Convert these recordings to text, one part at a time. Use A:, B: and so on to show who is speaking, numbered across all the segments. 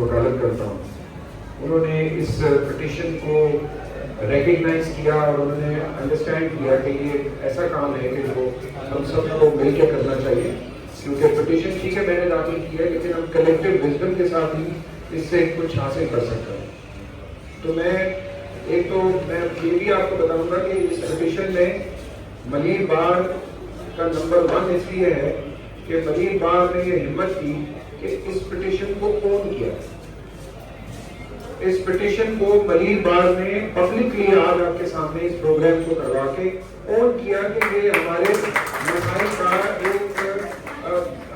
A: وکالت کرتا ہوں، انہوں نے اس پٹیشن کو ریکگنائز کیا اور انہوں نے انڈرسٹینڈ کیا کہ یہ ایسا کام ہے کہ جو ہم سب کو مل کے کرنا چاہیے، کیونکہ پٹیشن ٹھیک ہے میں نے داخل کی ہے لیکن ہم کلیکٹیو وزڈم کے ساتھ ہی اس سے کچھ حاصل کر سکتے ہیں. تو میں یہ بھی آپ کو بتاؤں گا کہ اس پٹیشن میں منیر بار کا نمبر 1 اس لیے ہے کہ منیر بار نے یہ ہمت کی کہ اس پٹیشن کو اون کیا. اس پٹیشن کو منیر بار نے پبلکلی آج آپ کے سامنے اس پروگرام کو کروا کے اون کیا کہ یہ ہمارے مسائل کا ایک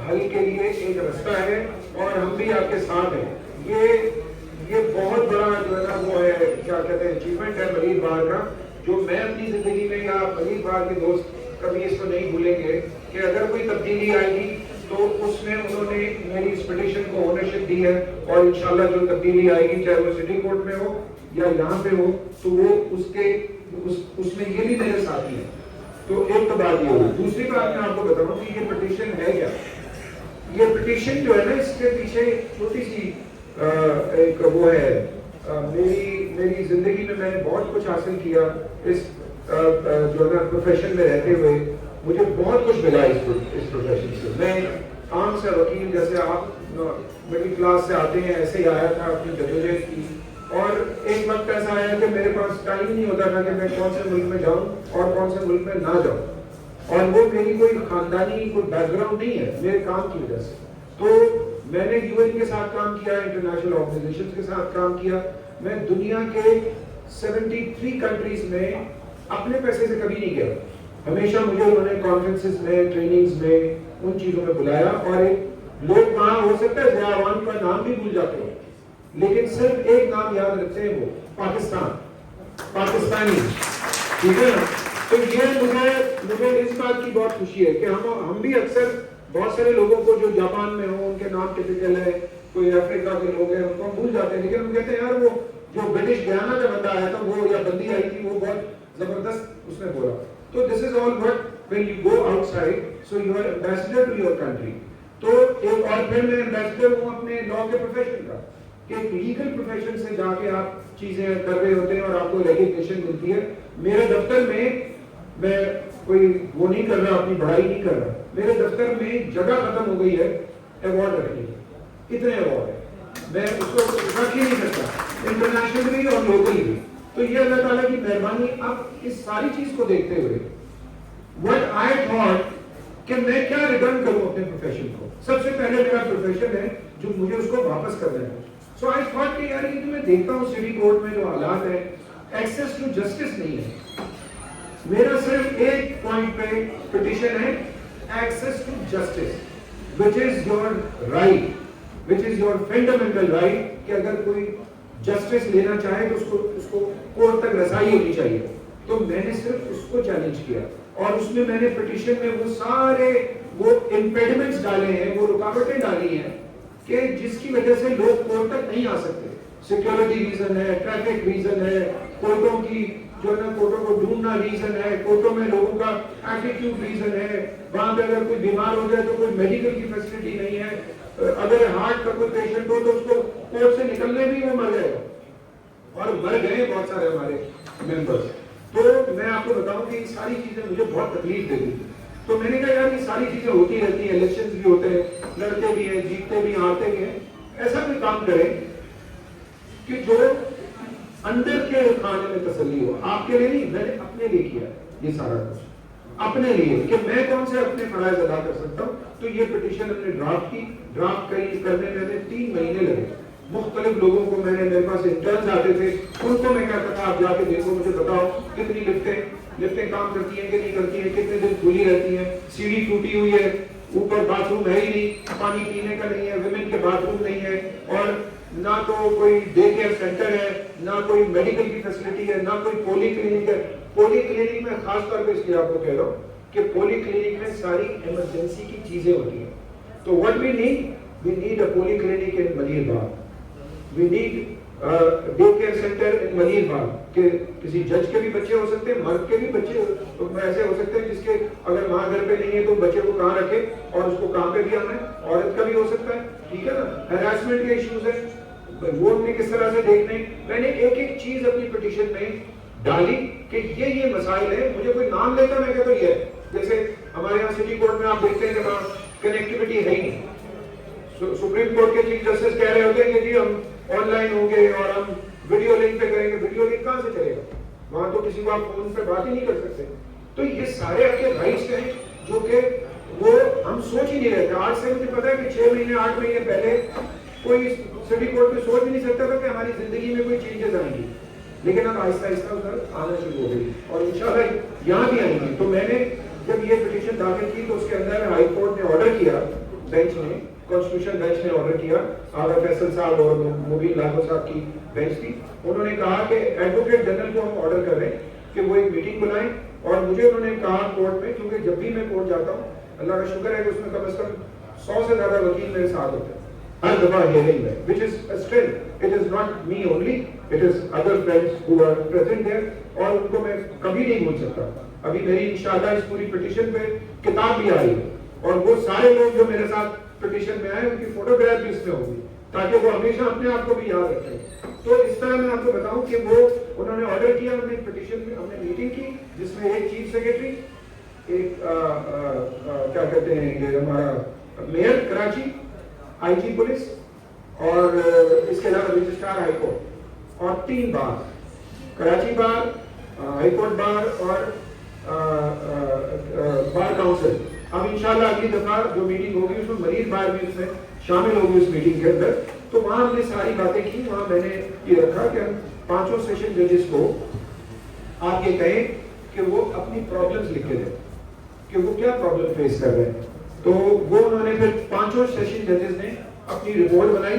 A: حل کے لیے ایک رستہ ہے اور ہم بھی آپ کے ساتھ ہیں. یہ بہت بڑا جو ہے نا وہ ہے کیا کہتے ہیں اچیومنٹ ہے منیر بار کا، جو میں اپنی زندگی میں یا منیر بار کے دوست کبھی اس کو نہیں بھولیں گے کہ اگر کوئی تبدیلی آئے گی تو اس میں انہوں نے میری اس پٹیشن کو اونرشپ دی ہے اور انشاءاللہ جو تبدیلی آئے گی چاہے وہ سٹی کورٹ میں ہو یا یہاں پہ ہو تو وہ اس میں یہ بھی میرے ساتھی ہیں. تو ایک تو بات یہ ہوگی. دوسری بات میں آپ کو بتاؤں کہ یہ پٹیشن ہے کیا. یہ پٹیشن جو ہے نا اس کے پیچھے چھوٹی سی ایک وہ ہے، میری زندگی میں نے بہت کچھ حاصل کیا اس جو ہے نا پروفیشن میں رہتے ہوئے. مجھے بہت کچھ ملا اس پروفیشن سے. میں عام سے وکیل جیسے آپ مڈل کلاس سے آتے ہیں ایسے ہی آیا تھا اپنی جدوجہد کی، اور ایک وقت ایسا آیا کہ میرے پاس ٹائم نہیں ہوتا تھا کہ میں کون سے ملک میں جاؤں اور کون سے ملک میں نہ جاؤں، اور وہ میری کوئی خاندانی کوئی بیک گراؤنڈ نہیں ہے میرے کام کی وجہ سے. تو میں نے یو این کے ساتھ کام کیا، انٹرنیشنل آرگنائزیشن کے ساتھ کام کیا. میں دنیا کے 73 کنٹریز میں اپنے پیسے سے کبھی نہیں گیا. ہمیشہ مجھے انہوں نے کانفرنسز میں، ٹریننگز میں، ان چیزوں میں بلایا. اور لوگ وہاں ہو سکتا ہے ضیاء کا نام بھی بھول جاتے ہو لیکن صرف ایک نام یاد رکھتے ہیں، وہ پاکستانی. ٹھیک ہے نا. تو یہ مجھے اس بات کی بہت خوشی ہے کہ ہم بھی اکثر بہت سارے لوگوں کو جو جاپان میں ہوں ان کے نام ٹپیکل ہے، کوئی افریقہ کے لوگ ہیں ان کو ہم بھول جاتے ہیں، لیکن ہم کہتے ہیں یار وہ جو برٹش گیانا کا بندہ آیا تھا وہ یا بندی آئی تھی وہ بہت زبردست اس نے بولا. تو this is all but when you go outside so you are ambassador to your country. تو ایک اور پھر میں ایمبیسڈر ہوں اپنے لا کے پروفیشن کا، کہ لیگل پروفیشن سے جا کے آپ چیزیں کر رہے ہوتے ہیں اور آپ کو ریکگنیشن ملتی ہے. میرے دفتر میں کوئی وہ نہیں کر رہا، اپنی بڑائی نہیں کر رہا، میرے دفتر میں جگہ ختم ہو گئی ہے ایوارڈ رکھنے کی. اتنے ایوارڈ ہیں میں اس کو رکھ ہی نہیں سکتا، انٹرنیشنلی اور لوکلی بھی. تو یہ اللہ تعالیٰ کی مہربانی. اب اس ساری چیز کو دیکھتے ہوئے what I thought کہ میں کیا ریٹرن کروں اپنے پروفیشن کو. سب سے پہلے میرا پروفیشن ہے جو مجھے اس کو واپس کرنا ہے. سو I thought کہ یار یہ جو میں دیکھتا ہوں سٹی کورٹ میں جو حالات ہیں، ایکسیس ٹو جسٹس نہیں ہے. میرا صرف ایک پوائنٹ پہ پٹیشن ہے، access to justice which is your right, which is your fundamental right کہ اگر کوئی جسٹس لینا چاہے تو اس کو کورٹ تک رسائی ہونی چاہیے. تو میں نے صرف اس کو چیلنج کیا اور اس میں نے پٹیشن میں وہ سارے وہ امپیڈمنٹس ڈالے ہیں، وہ رکاوٹیں ڈالی ہیں کہ جس کی وجہ سے لوگ کورٹ تک نہیں آ سکتے. سیکورٹی ریزن ہے، ٹریفک ریزن ہے، کورٹوں کی جو ہے نا کورٹوں کو ڈھونڈنا ریزن ہے، کورٹوں میں لوگوں کا ایٹیٹیوڈ ریزن ہے. وہاں پہ اگر کوئی بیمار ہو جائے تو کوئی میڈیکل کی فیسلٹی نہیں ہے. اگر ہارٹ کا کوئی پیشنٹ ہو تو اس کو کورٹ سے نکلنے بھی وہ مر جائے گا، اور مر گئے بہت سارے ہمارے ممبرس. تو میں آپ کو بتاؤں کہ یہ ساری چیزیں مجھے بہت تکلیف دیتی. تو میں نے کہا یار یہ ساری چیزیں ہوتی رہتی ہیں، الیکشنز بھی ہوتے ہیں، لڑتے بھی ہیں، جیتتے بھی ہیں، ہارتے بھی ہیں. ایسا کوئی کام کریں کہ جو اندر کے کھانے میں تسلی ہو. آپ کے لیے نہیں، میں نے اپنے لیے کیا یہ سارا کچھ اپنے لیے کہ میں کون سے اپنے فرائض ادا کر سکتا ہوں. تو یہ پٹیشن ہم نے ڈرافٹ کی. ڈرافٹ کرنے میں ہمیں 3 مہینے لگے. مختلف لوگوں کو میرے پاس انٹرنز آتے تھے، ان کو میں کہتا تھا آپ جا کے دیکھو، مجھے بتاؤ کتنی لفٹیں کام کرتی ہیں کہ نہیں کرتی ہیں، کتنے دن کھلی رہتی ہیں، سیڑھی ٹوٹی ہوئی ہے، اوپر باتھ روم ہے ہی نہیں، پانی پینے کا نہیں ہے، ویمن کے باتھ روم نہیں ہے، اور نہ تو کوئی ڈے کیئر سینٹر ہے، نہ کوئی میڈیکل کی فیسلٹی ہے، نہ کوئی پولی کلینک ہے. پولی کلینک میں خاص طور پہ اس لیے آپ کو کہہ رہا ہوں کہ پولی کلینک میں ساری ایمرجنسی کی چیزیں ہوتی ہیں. تو what we need a poly clinic in Manir Bagh. We need day care centre in Manir Bagh کہ کسی جج کے بھی بچے ہو سکتے ہیں، مرد کے بھی بچے ایسے ہو سکتے ہیں جس کے اگر ماں گھر پہ نہیں ہے تو بچے کو کہاں رکھے اور اس کو کام پہ بھی آنا ہے. عورت کا بھی ہو سکتا ہے، ٹھیک ہے نا. ہراسمنٹ کے ایشوز ہیں. وہ ہم نے کس طرح سے دیکھنے. میں نے ایک ایک چیز اپنی پٹیشن میں ڈالی کہ یہ مسائل ہے. مجھے کوئی نام لیتا میں کہتا یہ ہے. جیسے ہمارے یہاں سٹی کورٹ میں آپ دیکھتے ہیں کہ وہاں کنیکٹیوٹی ہے ہی نہیں. سپریم کورٹ کے چیف جسٹس کہہ رہے ہوتے ہیں کہ جی ہم آن لائن ہوں گے اور ہم ویڈیو لنک پہ کریں گے. ویڈیو لنک کہاں سے چلے گا؟ وہاں تو کسی کو آپ فون پہ بات ہی نہیں کر سکتے. تو یہ سارے آپ کے رائٹس ہیں جو کہ وہ ہم سوچ ہی نہیں رہتے. آج سے مجھے پتا ہے کہ 6 مہینے 8 مہینے پہلے کوئی سٹی کورٹ میں سوچ بھی نہیں سکتا تھا کہ ہماری زندگی میں کوئی چینجز آئیں گی. لیکن اب آہستہ آہستہ ادھر آنا شروع ہو گئی اور انشاءاللہ یہاں بھی آئیں گی. تو میں نے جب یہ پٹیشن داخل کی تو اس کے اندر ہائی کورٹ نے آرڈر کیا, بینچ نے, کانسٹیٹیوشن بینچ نے آرڈر کیا, آغا فیصل صاحب اور مبین لاہور صاحب کی بینچ تھی. انہوں نے کہا کہ ایڈوکیٹ جنرل کو ہم آرڈر کر رہے ہیں کہ وہ ایک میٹنگ بلائیں. اور مجھے انہوں نے کہا کورٹ میں, کیونکہ جب بھی میں کورٹ جاتا ہوں اللہ کا شکر ہے کہ اس میں کم از کم 100 سے زیادہ وکیل میرے ساتھ ہوتے ہیں ہر دفعہ ہیئرنگ میں, which is a strength. It is not me only, it is other friends who are present there. اور ان کو میں کبھی نہیں بھول سکتا. ابھی میری انشاءاللہ اس پوری پٹیشن پہ کتاب بھی آئی ہے اور وہ سارے لوگ جو میرے ساتھ پٹیشن میں آئے ان کی فوٹوگراف بھی اس میں ہوگی تاکہ وہ ہمیشہ اپنے آپ کو بھی یاد رکھیں. تو اس طرح میں آپ کو بتاؤں کہ وہ انہوں نے آرڈر کیا, انہوں نے پٹیشن میں ہم نے میٹنگ کی جس میں ایک چیف سیکرٹری, ایک کیا کہتے ہیں یہ ہمارا میئر کراچی, آئی جی پولیس اور اس کے علاوہ رجسٹرار ہائی کورٹ اور 3 بار, کراچی بار, ہائی کورٹ بار اور بار کاؤنسل. اب انشاءاللہ اگلی دفعہ جو میٹنگ ہوگی اس میں مریض بار بھی اس میں شامل ہوگی اس میٹنگ کے اندر. تو وہاں ہم نے ساری باتیں کی. وہاں میں نے یہ رکھا کہ ہم 5 سیشن ججز کو آپ یہ کہیں کہ وہ اپنی پرابلمز لکھ کے دیں کہ وہ کیا پرابلم فیس کر رہے ہیں. تو وہ انہوں نے پھر 5 سیشن ججز نے اپنی رپورٹ بنائی,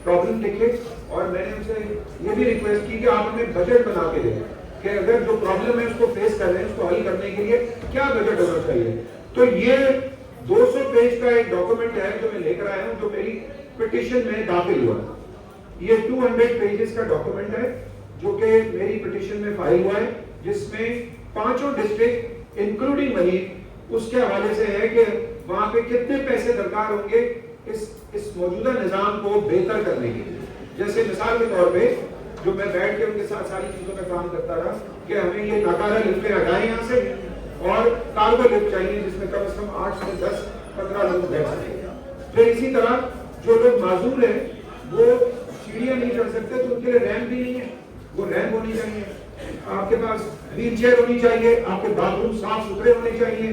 A: پرابلم لکھے اور میں نے ان سے یہ بھی ریکویسٹ کی کہ آپ ہمیں بجٹ بنا کے دیں کہ اگر جو پرابلم ہے اس کو فیس کر رہے ہیں اس کو حل کرنے کے لیے کیا بجٹ ہونا چاہیے. تو یہ 200 پیج کا ایک ڈاکومنٹ ہے جو میں لے کر آیا ہوں جو میری پٹیشن میں داخل ہوا. یہ 200 پیجز کا ڈاکومنٹ ہے جو کہ میری پٹیشن میں فائل ہوا ہے جس میں 5 ڈسٹرکٹ انکلوڈنگ ملیر اس کے حوالے سے ہے کہ وہاں پہ کتنے پیسے درکار ہوں گے اس موجودہ نظام کو بہتر کرنے کے لیے. جیسے مثال کے طور پہ جو میں بیٹھ کے ان کے ساتھ ساری چیزوں میں کام کرتا رہا کہ ہمیں یہ ناکارہ لفٹیں ہٹائیں یہاں سے اور کارگو لفٹ چاہیے جس میں کم از کم 8 سے 10 15 لوگ بیٹھ سکیں. پھر اسی طرح جو لوگ معذور ہیں وہ سیڑھیاں نہیں چڑھ سکتے تو ان کے لیے ریمپ بھی نہیں ہے, وہ ریمپ ہونی چاہیے. آپ کے پاس ویل چیئر ہونی چاہیے, آپ کے باتھ روم صاف ستھرے ہونے چاہیے,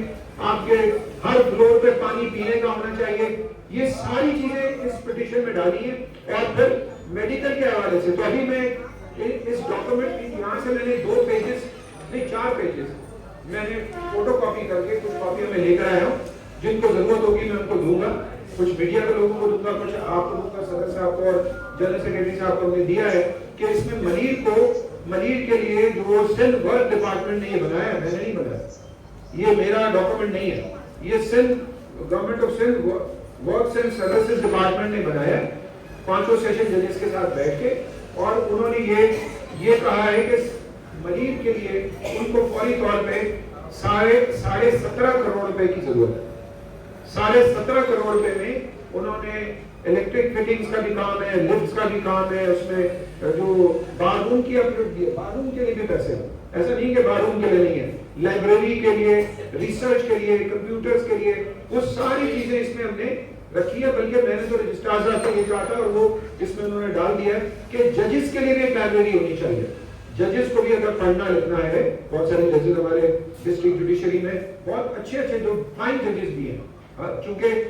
A: آپ کے ہر فلور پہ پانی پینے کا ہونا چاہیے. یہ ساری چیزیں اس پٹیشن میں ڈالی ہیں. اور پھر میڈیکل کے حوالے سے تو ابھی میں اس ڈاکومنٹ یہاں سے میں نے 2 پیجز نہیں 4 پیجز میں نے فوٹو کاپی کر کے کچھ کاپیاں میں لے کر آیا ہوں. جن کو ضرورت ہوگی میں ان کو دوں گا, کچھ میڈیا کے لوگوں کو دوں گا, کچھ آپ کو دوں گا. صدر صاحب کو اور جنرل سیکرٹری صاحب کو ہم نے دیا ہے کہ اس میں ملیر کے لیے جو سندھ ورک ڈپارٹمنٹ نے یہ بنایا ہے, میں نے نہیں بنایا, یہ میرا ڈاکومنٹ نہیں ہے, یہ Sindh government of Sindh works and services department نے بنایا ہے 5 سیشن ججز کے ساتھ بیٹھ کے. اور انہوں نے یہ کہا ہے کہ ملیر کے لیے ان کو فوری طور پہ 17.5 کروڑ روپے کی ضرورت ہے. 17.5 کروڑ روپے میں انہوں نے الیکٹرک فٹنگز کا بھی کام ہے, لفٹس کا بھی کام ہے, اس میں جو باتھ روم کی اپڈیٹ دی ہے, باتھ روم کے لیے بھی پیسے ہیں, ایسا نہیں کہ باتھ روم کے لیے نہیں ہے, لائبریری کے لیے, ریسرچ کے لیے, کمپیوٹرز کے لیے, وہ ساری چیزیں اس میں ہم نے رکھی ہے. بلکہ میں نے تو رجسٹرار صاحب سے یہ کہا تھا اور وہ اس میں انہوں نے ڈال دیا ہے کہ ججز کے لیے بھی ایک لائبریری ہونی چاہیے. ججز کو بھی اگر پڑھنا لکھنا ہے, بہت سارے ججز ہمارے ڈسٹرکٹ جوڈیشری میں بہت اچھے جو فائن ججز بھی ہیں, چونکہ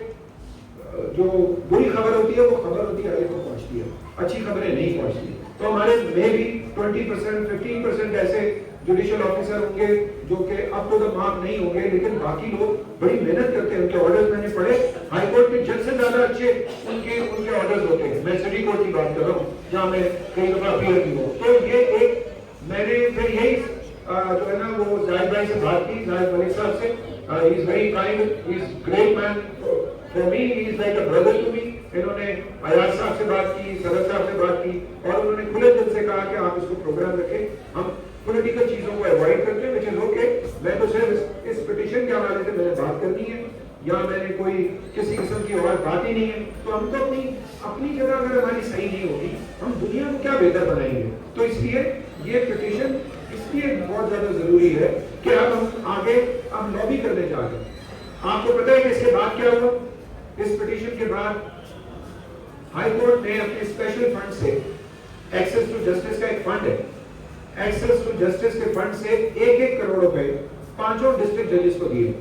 A: جو بری خبر ہوتی ہے وہ خبر ہوتی ہے آگے کو پہنچتی ہے, اچھی خبریں نہیں پہنچتی. تو ہمارے میں بھی 20% 15% ایسے جوڈیشل آفیسر ہوں گے جو کہ اپ ٹو دا مارک نہیں ہوں گے, لیکن باقی لوگ بڑی محنت کرتے ہیں. ان کے آرڈرز میں نے پڑھے, ہائی کورٹ کے جج سے زیادہ اچھے ان کے آرڈرز ہوتے ہیں. میں سٹی کورٹ کی بات کر رہا ہوں جہاں میں کئی دفعہ اپیئر بھی ہوں. تو یہ ایک میں نے پھر یہی جو ہے نا وہ زاہد بھائی سے بات کی, زاہد ملک صاحب سے. He is very kind, he is great man for me, he is like a brother to me. انہوں نے ایاز صاحب سے بات کی, صدر صاحب سے بات کی اور انہوں نے کھلے دل سے کہا کہ آپ اس کو پروگرام رکھیں, ہم پولیٹیکل چیزوں کو اوائڈ کرتے ہیں, which is okay. میں تو صرف اس پٹیشن کے حوالے سے میں نے بات کرنی ہے, یا میں نے کوئی کسی قسم کی اور بات ہی نہیں ہے. تو ہم تو اپنی جگہ اگر ہماری صحیح نہیں ہوگی بہتر بنائیں گے. تو اس لیے یہ پٹیشن اس لیے بہت زیادہ ضروری ہے کہ اب ہم آگے اب لابی کرنے جا رہے ہیں. آپ کو پتہ ہے کہ اس کے بعد کیا ہوا؟ اس پٹیشن کے بعد ہائی کورٹ نے اپنے اسپیشل فنڈ سے ایکسس ٹو جسٹس کا ایک فنڈ ہے, ایکسس ٹو جسٹس کے فنڈ سے 1-1 کروڑ روپے 5 ڈسٹرکٹ ججز کو دیے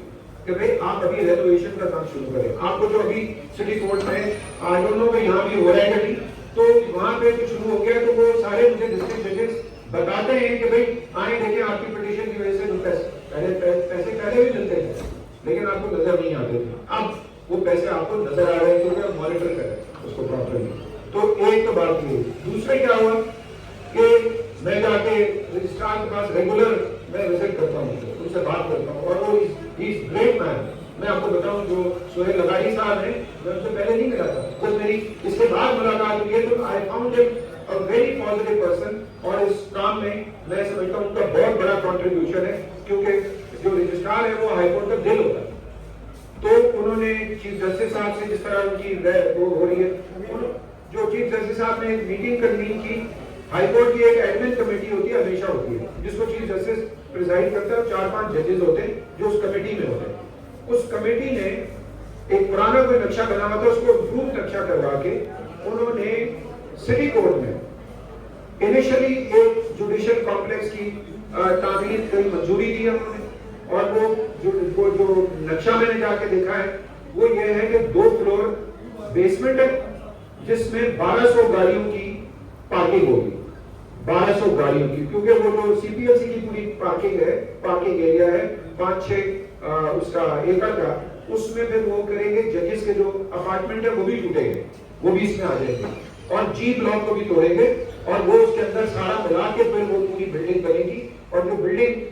A: کہ بھئی آپ ابھی ریزرویشن کا کام شروع کریں. آپ کو جو ابھی سٹی کورٹ میں آئی ڈونٹ نو کہ یہاں بھی ہو رہا ہے کہ نہیں, تو وہاں پہ جو شروع ہو گیا تو وہ سارے مجھے ڈسٹرکٹ ججز بتاتے ہیں کہ بھئی آئیں دیکھیں آپ کی پٹیشن کی وجہ سے جو پیسے پہلے بھی ملتے تھے لیکن آپ کو نظر نہیں آتے تھے, اب وہ پیسے آپ کو نظر آ رہے ہیں کیونکہ آپ مانیٹر کر رہے ہیں اس کو پراپرلی. تو ایک تو بات یہ. دوسرے کیا ہوا کہ میں جا کے رجسٹرار کے پاس ریگولر میں وزٹ کرتا ہوں, ان سے بات کرتا ہوں, اور وہ گریٹ مین. میں آپ کو بتاؤں جو سہیل لغاری صاحب ہیں, میں ان سے پہلے نہیں ملا تھا, جب میری اس کے بعد ملاقات ہوئی ہے تو آئی فاؤنڈ ہم اے ویری پازیٹیو پرسن, اور اس کام میں میں سمجھتا ہوں ان کا بہت بڑا کنٹریبیوشن ہے کیونکہ جو رجسٹرار ہے وہ ہائی کورٹ کا دل ہوتا ہے. تو انہوں نے چیف جسٹس صاحب سے جس طرح ان کی وہ ہو رہی ہے, جو چیف جسٹس صاحب نے میٹنگ کنوین کی, ہائی کورٹ کی ایک ایڈمن کمیٹی ہوتی ہے, ہمیشہ ہوتی ہے, جس کو چیف جسٹس پریزائڈ کرتا ہے, 4-5 ججز ہوتے ہیں جو اس کمیٹی میں ہوتے ہیں. اس کمیٹی نے ایک پرانا کوئی نقشہ بنا ہوا تھا, اس کو امپروو نقشہ کروا کے انہوں نے سٹی کورٹ میں انیشلی ایک جوڈیشل کمپلیکس کی تعمیر کی منظوری دی انہوں نے, اور وہ جو نقشہ میں نے جا کے دیکھا ہے وہ یہ ہے کہ 2 فلور بیسمنٹ ہے جس میں 1200 گاڑیوں کی پارکنگ ہوگی, 1200 گاڑیوں کی, کیونکہ وہ جو سی پی ایل سی کی پوری پارکنگ ہے, پارکنگ ایریا ہے 5-6 اس کا ایکڑ کا, اس میں پھر وہ کریں گے ججز کے جو اپارٹمنٹ ہے وہ بھی ٹوٹیں گے, وہ بھی اس میں آ جائیں گے, اور جی بلاک کو بھی توڑیں گے, اور وہ اس کے اندر سارا ملا کے پھر وہ پوری بلڈنگ بنے گی. اور جو بلڈنگ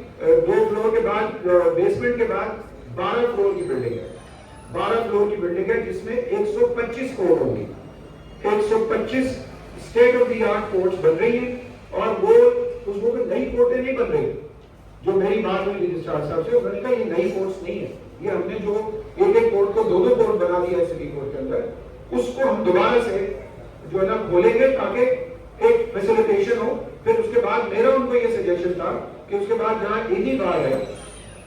A: 2 فلور کے بعد بیسمنٹ کے بعد 12 فلور کی بلڈنگ ہے, 12 فلور کی بلڈنگ ہے جس میں 125 کورٹ ہوں گی, 125 state of the art courts بن رہی ہیں. اور وہ اس کو نئی کورٹیں نہیں بن رہی. جو میری بات ہوئی رجسٹرار صاحب سے, انہوں نے کہا یہ نئی کورٹس نہیں ہے, یہ ہم نے جو ایک کورٹ کو 2 کورٹ بنا دیا ہے سٹی کورٹ کے اندر, اس کو ہم دوبارہ سے جو ہے نا کھولیں گے تاکہ ایک فیسیلیٹیشن ہو. پھر اس کے بعد میرا ان کو یہ سجیشن تھا کہ اس کے بعد جہاں ایک ہی بار ہے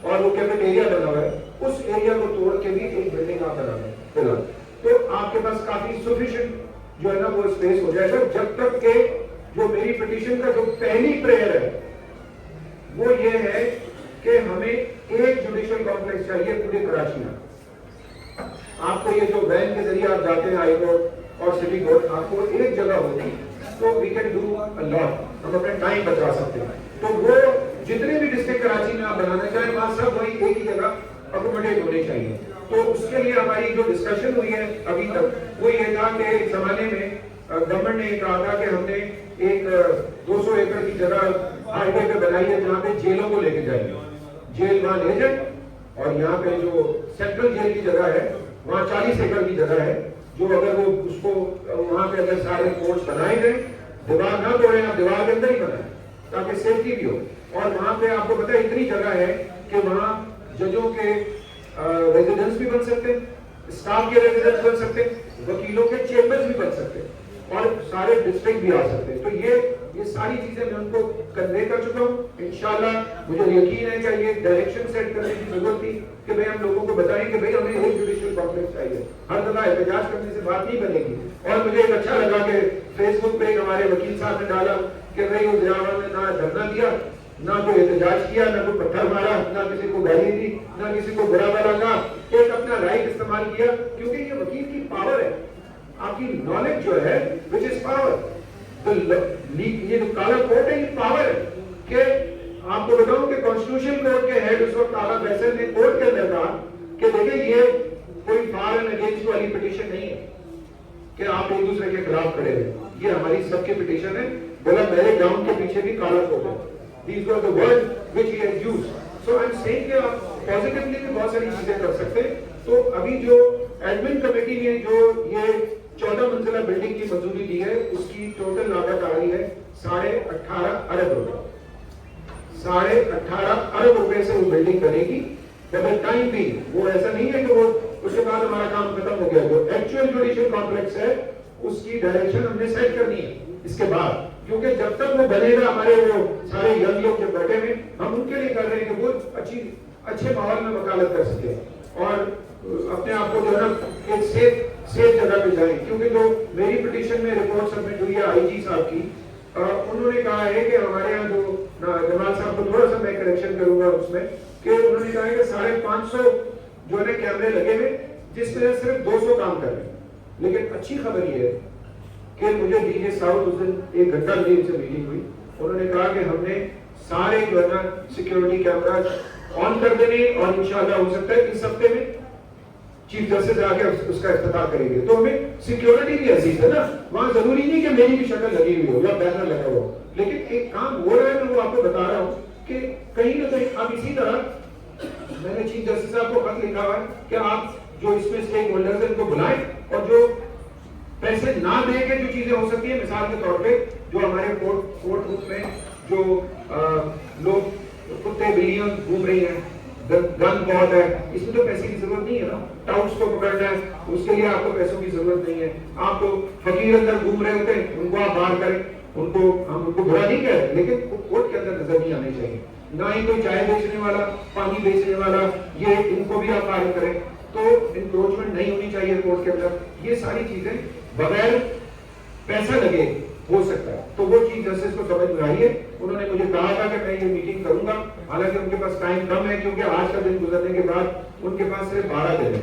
A: اور وہ کیفیٹیریا بنا ہوا ہے, اس ایریا کو توڑ کے بھی ایک بلڈنگ آپ بنا ہے فی الحال, تو آپ کے پاس کافی سفیشینٹ جو ہے نا وہ اسپیس ہو جائے گا. جب تک کہ جو میری پٹیشن کا جو پہلی پریئر ہے وہ یہ ہے کہ ہمیں ایک جوڈیشل کمپلیکس چاہیے پورے کراچی میں. آپ کو یہ جو وین کے ذریعے آپ جاتے ہیں ہائی کورٹ اور سٹی کورٹ, آپ کو ایک جگہ ہوگی تو وی کین ڈو اے لاٹ, ہم اپنا ٹائم بچا سکتے ہیں. تو وہ جتنے بھی ڈسٹرکٹ کراچی میں آپ بنانا چاہیں وہاں سب وہی ایک ہی جگہ اکوموڈیٹ ہونے چاہیے. تو اس کے لیے ہماری جو ڈسکشن ہوئی ہے ابھی تک وہ یہ تھا کہ ایک زمانے میں گورنمنٹ نے کہا تھا کہ ہم نے ایک 200 ایکڑ کی جگہ ہائی وے پہ بنائی ہے جہاں پہ جیلوں کو لے کے جائیں گے, جیل وہاں ایجنٹ, اور یہاں پہ جو سینٹرل جیل کی جگہ ہے وہاں 40 ایکڑ کی جگہ ہے, جو اگر وہ اس کو وہاں پہ اگر سارے کورٹس بنائے گئے, دیوار نہ توڑیں, آپ دیوار کے اندر ہی بنائیں تاکہ سیفٹی بھی ہو. اور وہاں پہ آپ کو پتہ ہے اتنی جگہ ہے کہ وہاں ججوں کے ریزیڈنس بھی بن سکتے ہیں, اسٹاف کے ریزیڈنس بن سکتے ہیں, وکیلوں کے چیمبرز بھی بن سکتے ہیں, اور سارے ڈسٹرکٹ بھی آ سکتے ہیں. تو یہ ساری چیزیں میں ان کو کنوے کر چکا ہوں. انشاءاللہ مجھے یقین ہے کہ یہ ڈائریکشن سیٹ کرنے کی ضرورت تھی کہ بھئی ہم لوگوں کو بتائیں کہ بھئی ہمیں ایک جوڈیشل کمپلیکس چاہیے, ہر دفعہ احتجاج کرنے سے بات نہیں بنے گی. اور مجھے ایک اچھا لگا کہ فیس بک پہ ایک ہمارے وکیل صاحب نے ڈالا کہ بھئی وہ ضیاء نے نہ دھرنا دیا, نہ کوئی احتجاج کیا, نہ کوئی پتھر مارا, نہ کسی کو گالی دی, نہ کسی کو برا بھلا کہا, ایک اپنا رائٹ استعمال کیا, کیونکہ یہ وکیل کی پاور ہے, آپ کی نالج جو ہے which is power. یہ جو کالا کوٹ ہے یہ پاور ہے. کہ آپ کو بتاؤں کہ کانسٹیٹیوشن کورٹ کے ہیڈ اس وقت اعلیٰ فیصل نے کورٹ کے اندر کہا کہ دیکھیں یہ کوئی فار اینڈ اگینسٹ والی پٹیشن نہیں ہے کہ آپ ایک دوسرے کے خلاف کھڑے ہیں, یہ ہماری سب کی پٹیشن ہے. بولا میرے گراؤنڈ کے پیچھے بھی کالا کوٹ ہے. These were the words which he had used. So I'm saying کہ آپ پازیٹیولی بھی بہت ساری چیزیں کر سکتے ہیں. تو ابھی جو ایڈمن کمیٹی نے جو یہ 14 منزلہ بلڈنگ کی منظوری دی ہے, اس کی ٹوٹل لاگت آ رہی ہے 18.5 ارب روپے. 18.5 ارب روپے سے وہ بلڈنگ بنے گی. ڈبل ٹائم بھی وہ ایسا نہیں ہے کہ وہ اس کے بعد ہمارا کام ختم ہو گیا. جو ایکچوئل جوڈیشل کمپلیکس ہے اس کی ڈائریکشن ہم نے سیٹ کرنی ہے اس کے بعد, کیونکہ جب تک وہ بنے گا ہمارے وہ سارے ینگ لوگ جو بیٹھے ہوئے ہم ان کے لیے کر رہے ہیں کہ وہ اچھے ماحول میں وکالت کر سکے اور اپنے آپ کو جو ہے نا ایک سیف جگہ پہ جائیں. کیونکہ جو میری پٹیشن میں رپورٹ سبمٹ ہوئی ہے آئی جی صاحب کی, انہوں نے کہا ہے کہ ہمارے یہاں جو جمال صاحب کو تھوڑا سا میں کریکشن کروں گا اس میں کہ انہوں نے کہا ہے کہ 550 جو ہے نا کیمرے لگے ہوئے جس میں صرف 200 کام کر رہے ہیں. لیکن اچھی خبر یہ ہے کہ مجھے ڈی جے ساؤتھ اس دن 1 گھنٹہ دیر سے میٹنگ ہوئی, انہوں نے کہا کہ ہم نے سارے جو ہے نا سیکیورٹی کیمراز آن کر دینے اور انشاءاللہ ہو سکتا ہے اس ہفتے میں چیف جسٹس آ کے اس کا افتتاح کریں گے. تو ہمیں سیکیورٹی بھی عزیز ہے نا, وہاں ضروری نہیں کہ میری بھی شکل لگی ہوئی ہو یا بینر لگا ہو, لیکن ایک کام ہو رہا ہے میں وہ آپ کو بتا رہا ہوں کہ کہیں نہ کہیں اب اسی طرح میں نے چیف جسٹس صاحب کو خط لکھا ہوا ہے کہ آپ جو اس میں اسٹیک ہولڈرز ہیں ان کو بلائیں اور جو پیسے نہ دے کے جو چیزیں ہو سکتی ہیں, مثال کے طور پہ جو ہمارے کورٹ روم میں جو لوگ کتے بلیاں گھوم رہی ہیں, گن بہت ہے, اس میں تو پیسے کی ضرورت نہیں ہے نا. ٹاؤنس کو پکڑنا ہے اس کے لیے آپ کو پیسوں کی ضرورت نہیں ہے. آپ کو فقیر اندر گھوم رہے ہوتے ہیں ان کو آپ باہر کریں, ان کو ہم ان کو برا نہیں کہہ رہے, لیکن کورٹ کے اندر نظر نہیں آنے چاہیے. نہ ہی کوئی چائے بیچنے والا, پانی بیچنے والا, یہ ان کو بھی آپ فارغ کریں. تو انکروچمنٹ نہیں ہونی چاہیے کورٹ کے اندر. یہ ساری چیزیں بغیر پیسہ لگے ہو سکتا ہے. تو وہ چیف جسٹس کو سمجھ میں آئی ہے. انہوں نے مجھے کہا تھا کہ میں یہ میٹنگ کروں گا, حالانکہ ان کے پاس ٹائم کم ہے کیونکہ آج کا دن گزرنے کے بعد ان کے پاس صرف 12 دن ہے.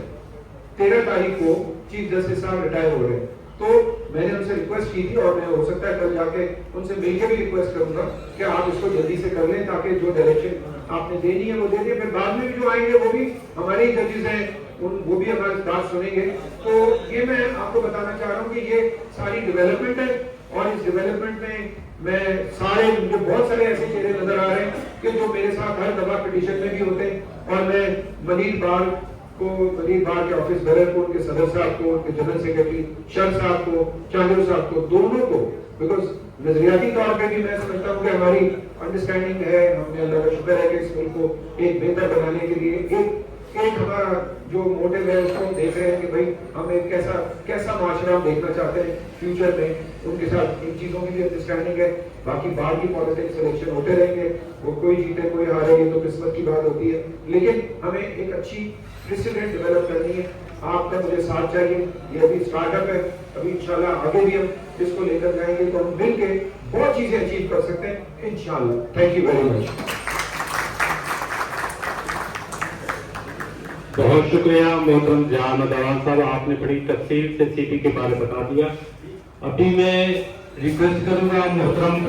A: 13 تاریخ کو چیف جسٹس صاحب ریٹائر ہو رہے ہیں. تو میں نے ان سے ریکویسٹ کی تھی اور میں ہو سکتا ہے کل جا کے ان سے مل کے بھی ریکویسٹ کروں گا کہ آپ اس کو جلدی سے کر لیں تاکہ جو ڈائریکشن آپ نے دینی ہے وہ دے دیں. پھر بعد میں بھی جو آئیں گے وہ بھی ہمارے ججز ہیں, وہ بھی ہماری بات سنیں گے. تو یہ میں آپ کو بتانا چاہ رہا ہوں کہ یہ ساری ڈیولپمنٹ ہے اور اس ڈیولپمنٹ میں مجھے بہت سارے ایسے چہرے نظر آ رہے ہیں کہ جو میرے ساتھ ہر دفعہ پٹیشن میں بھی ہوتے ہیں. اور میں منیر بار کے آفس بیرر کو, ان کے صدر صاحب کو, ان کے جنرل سیکرٹری شر صاحب کو, چاندر صاحب کو, دونوں کو, بیکاز نظریاتی طور پہ بھی میں سمجھتا ہوں کہ ہماری انڈرسٹینڈنگ ہے, ہم نے اللہ کا شکر ہے کہ اس ملک کو ایک بہتر بنانے کے لیے ایک ہمارا جو موٹو ہے اس کو ہم دیکھ رہے ہیں کہ بھائی ہم ایک کیسا معاشرہ ہم دیکھنا چاہتے ہیں فیوچر میں. ان کے ساتھ ان چیزوں کی بھی انڈرسٹینڈنگ ہے. باقی باہر کی پالیٹکس الیکشن ہوتے رہیں گے, وہ کوئی جیتے کوئی ہارے, یہ تو قسمت کی بات ہوتی ہے, لیکن ہمیں ایک اچھی پریسیڈنٹ ڈیولپ کرنی ہے. آپ کا مجھے ساتھ چاہیے. یہ ابھی اسٹارٹ اپ ہے, ابھی انشاءاللہ آگے بھی ہم اس کو لے کر جائیں گے تو ہم مل کے بہت چیزیں اچیو کر سکتے ہیں انشاءاللہ. Thank you very much.
B: بہت شکریہ محترم جہان ادوان صاحب, آپ نے بڑی تفصیل سے سی پی کے بارے بتا دیا. ابھی میں ریکویسٹ کروں گا محترم